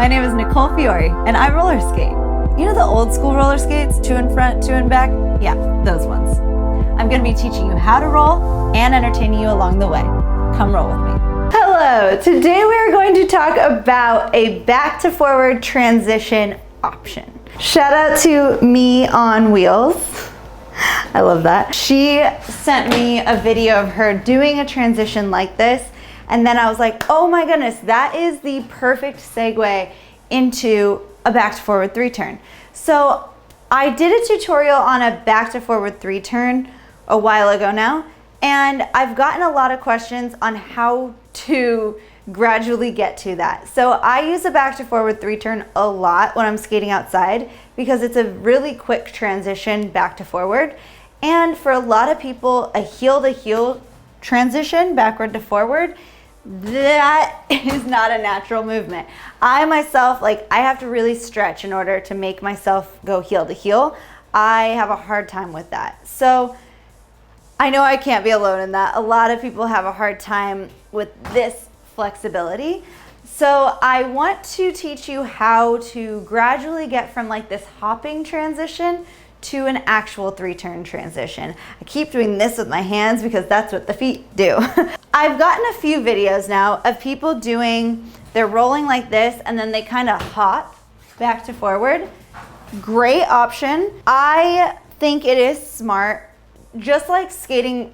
My name is Nicole Fiore, and I roller skate. You know the old school roller skates, 2 in front, 2 in back? Yeah, those ones. I'm going to be teaching you how to roll and entertaining you along the way. Come roll with me. Hello, today we are going to talk about a back to forward transition option. Shout out to Me on Wheels. I love that. She sent me a video of her doing a transition like this, and then I was like, oh my goodness, that is the perfect segue into a back to forward 3 turn. So I did a tutorial on a back to forward 3 turn a while ago now, and I've gotten a lot of questions on how to gradually get to that. So I use a back to forward 3 turn a lot when I'm skating outside because it's a really quick transition back to forward. And for a lot of people, a heel to heel transition backward to forward, that is not a natural movement. I myself, I have to really stretch in order to make myself go heel to heel. I have a hard time with that. So I know I can't be alone in that. A lot of people have a hard time with this flexibility. So I want to teach you how to gradually get from this hopping transition to an actual 3 turn transition. I keep doing this with my hands because that's what the feet do. I've gotten a few videos now of people they're rolling like this and then they kind of hop back to forward. Great option. I think it is smart, just like skating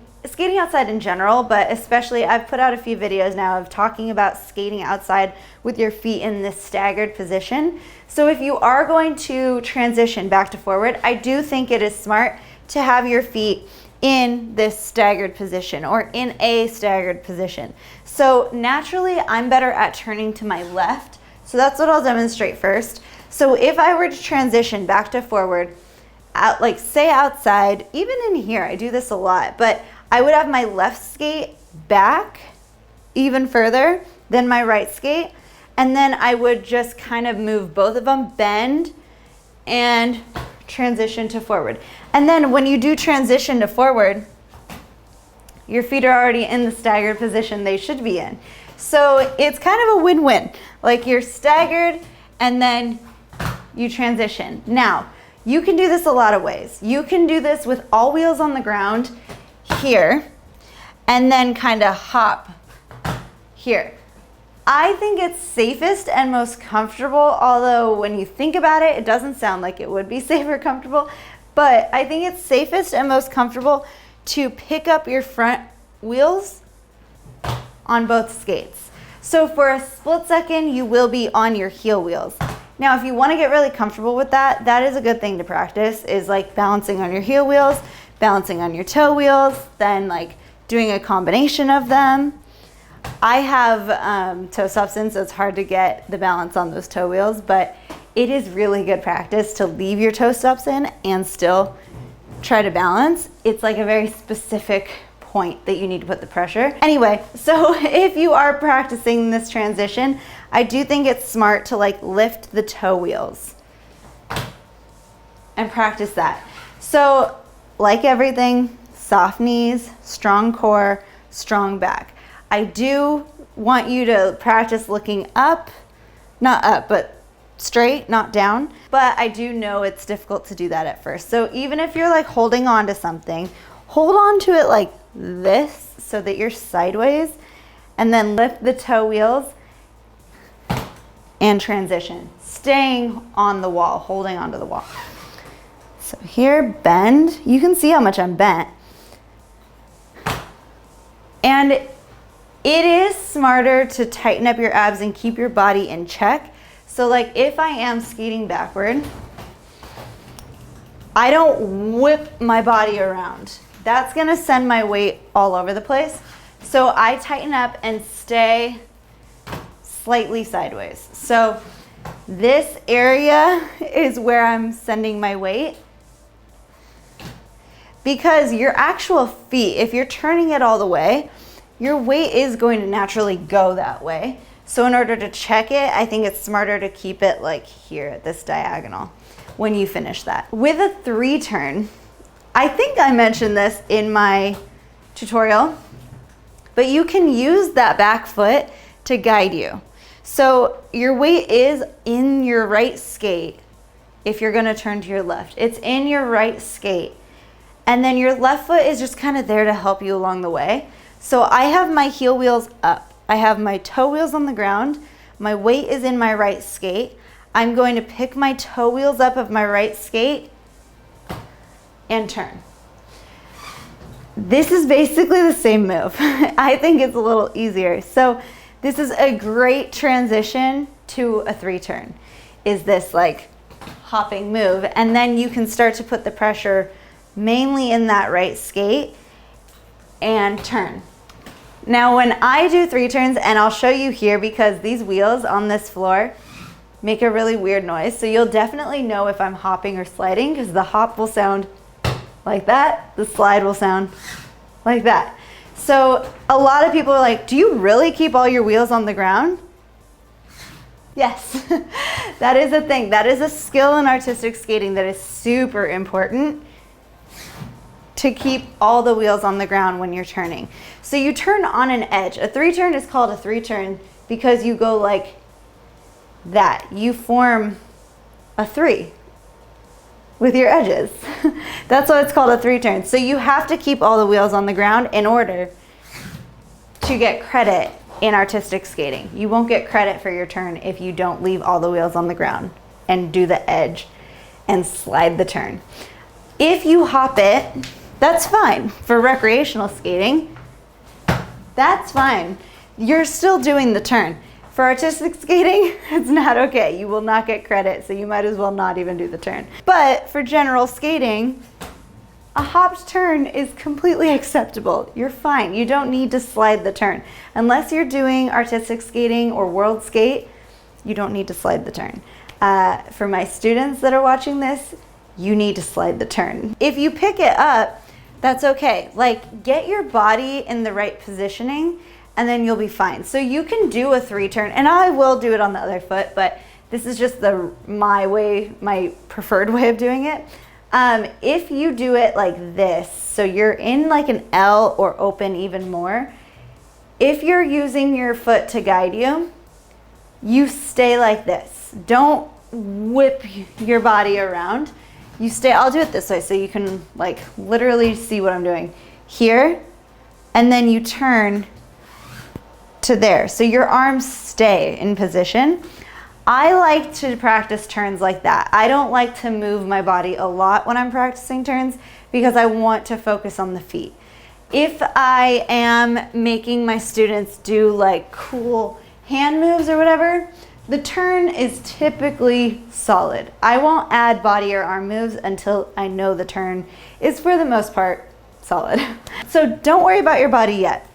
outside in general, but especially I've put out a few videos now of talking about skating outside with your feet in this staggered position. So if you are going to transition back to forward, I do think it is smart to have your feet in this staggered position or in a staggered position. So naturally, I'm better at turning to my left. So that's what I'll demonstrate first. So if I were to transition back to forward, say outside, even in here, I do this a lot, but I would have my left skate back even further than my right skate. And then I would just kind of move both of them, bend and transition to forward. And then when you do transition to forward, your feet are already in the staggered position they should be in. So it's kind of a win-win. You're staggered and then you transition. Now, you can do this a lot of ways. You can do this with all wheels on the ground here and then kind of hop here. I think it's safest and most comfortable, although when you think about it, it doesn't sound like it would be safe or comfortable, but I think it's safest and most comfortable to pick up your front wheels on both skates. So for a split second, you will be on your heel wheels. Now, if you want to get really comfortable with that, that is a good thing to practice, is balancing on your heel wheels, balancing on your toe wheels, then doing a combination of them. I have toe stops in, so it's hard to get the balance on those toe wheels, but it is really good practice to leave your toe stops in and still try to balance. It's a very specific point that you need to put the pressure. Anyway, so if you are practicing this transition, I do think it's smart to lift the toe wheels and practice that. So like everything, soft knees, strong core, strong back. I do want you to practice looking up, not up, but straight, not down. But I do know it's difficult to do that at first. So even if you're holding on to something, hold on to it like this so that you're sideways, and then lift the toe wheels and transition, staying on the wall, holding onto the wall. So here, bend. You can see how much I'm bent. And it is smarter to tighten up your abs and keep your body in check. So if I am skating backward, I don't whip my body around. That's gonna send my weight all over the place. So I tighten up and stay slightly sideways. So this area is where I'm sending my weight. Because your actual feet, if you're turning it all the way, your weight is going to naturally go that way. So in order to check it, I think it's smarter to keep it here at this diagonal when you finish that. With a 3 turn, I think I mentioned this in my tutorial, but you can use that back foot to guide you. So your weight is in your right skate if you're gonna turn to your left. It's in your right skate. And then your left foot is just kind of there to help you along the way. So I have my heel wheels up. I have my toe wheels on the ground. My weight is in my right skate. I'm going to pick my toe wheels up of my right skate and turn. This is basically the same move. I think it's a little easier. So this is a great transition to a 3-turn, is this like hopping move. And then you can start to put the pressure mainly in that right skate and turn. Now when I do 3 turns, and I'll show you here because these wheels on this floor make a really weird noise, so you'll definitely know if I'm hopping or sliding because the hop will sound like that, the slide will sound like that. So a lot of people are like, do you really keep all your wheels on the ground? Yes, that is a thing. That is a skill in artistic skating that is super important, to keep all the wheels on the ground when you're turning. So you turn on an edge. A 3-turn is called a 3-turn because you go like that. You form a 3 with your edges. That's why it's called a 3-turn. So you have to keep all the wheels on the ground in order to get credit in artistic skating. You won't get credit for your turn if you don't leave all the wheels on the ground and do the edge and slide the turn. If you hop it, that's fine. For recreational skating, that's fine. You're still doing the turn. For artistic skating, it's not okay. You will not get credit, so you might as well not even do the turn. But for general skating, a hopped turn is completely acceptable. You're fine. You don't need to slide the turn. Unless you're doing artistic skating or world skate, you don't need to slide the turn. For my students that are watching this, you need to slide the turn. If you pick it up, that's okay. Like, get your body in the right positioning and then you'll be fine. So you can do a 3-turn, and I will do it on the other foot, but this is just my preferred way of doing it. If you do it like this, so you're in like an L or open even more, if you're using your foot to guide you, you stay like this. Don't whip your body around. You stay, I'll do it this way so you can like literally see what I'm doing here, and then you turn to there. So your arms stay in position. I like to practice turns like that. I don't like to move my body a lot when I'm practicing turns because I want to focus on the feet. If I am making my students do like cool hand moves or whatever, the turn is typically solid. I won't add body or arm moves until I know the turn is for the most part solid. So don't worry about your body yet.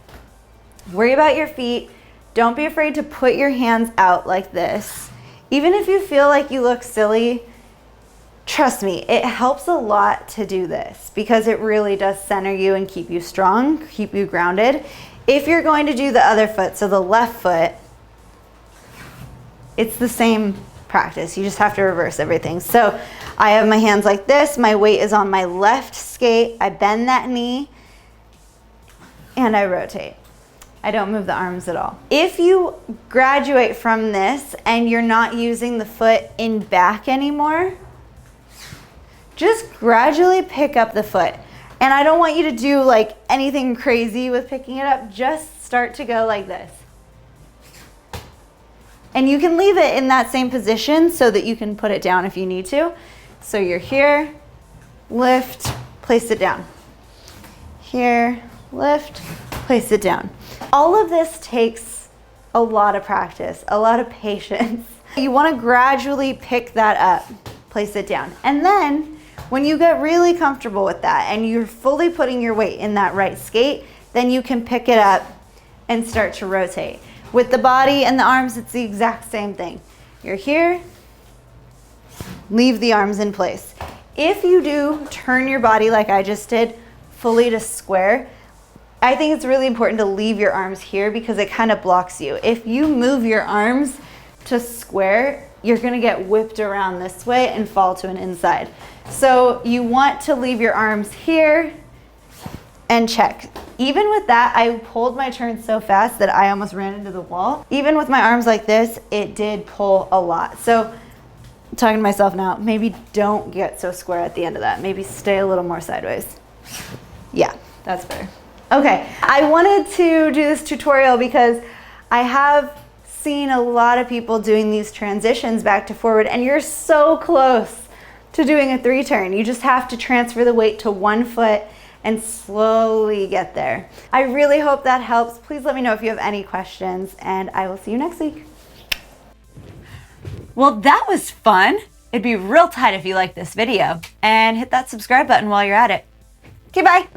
Worry about your feet. Don't be afraid to put your hands out like this. Even if you feel like you look silly, trust me, it helps a lot to do this because it really does center you and keep you strong, keep you grounded. If you're going to do the other foot, so the left foot, it's the same practice. You just have to reverse everything. So I have my hands like this. My weight is on my left skate. I bend that knee and I rotate. I don't move the arms at all. If you graduate from this and you're not using the foot in back anymore, just gradually pick up the foot. And I don't want you to do like anything crazy with picking it up. Just start to go like this. And you can leave it in that same position so that you can put it down if you need to. So you're here, lift, place it down. Here, lift, place it down. All of this takes a lot of practice, a lot of patience. You want to gradually pick that up, place it down. And then when you get really comfortable with that and you're fully putting your weight in that right skate, then you can pick it up and start to rotate. With the body and the arms, it's the exact same thing. You're here, leave the arms in place. If you do turn your body like I just did, fully to square, I think it's really important to leave your arms here because it kind of blocks you. If you move your arms to square, you're gonna get whipped around this way and fall to an inside. So you want to leave your arms here and check. Even with that, I pulled my turn so fast that I almost ran into the wall. Even with my arms like this, it did pull a lot. So I'm talking to myself now, maybe don't get so square at the end of that. Maybe stay a little more sideways. Yeah, that's better. Okay, I wanted to do this tutorial because I have seen a lot of people doing these transitions back to forward, and you're so close to doing a 3-turn. You just have to transfer the weight to one foot and slowly get there. I really hope that helps. Please let me know if you have any questions, and I will see you next week. Well, that was fun. It'd be real tight if you liked this video, and hit that subscribe button while you're at it. Okay, bye.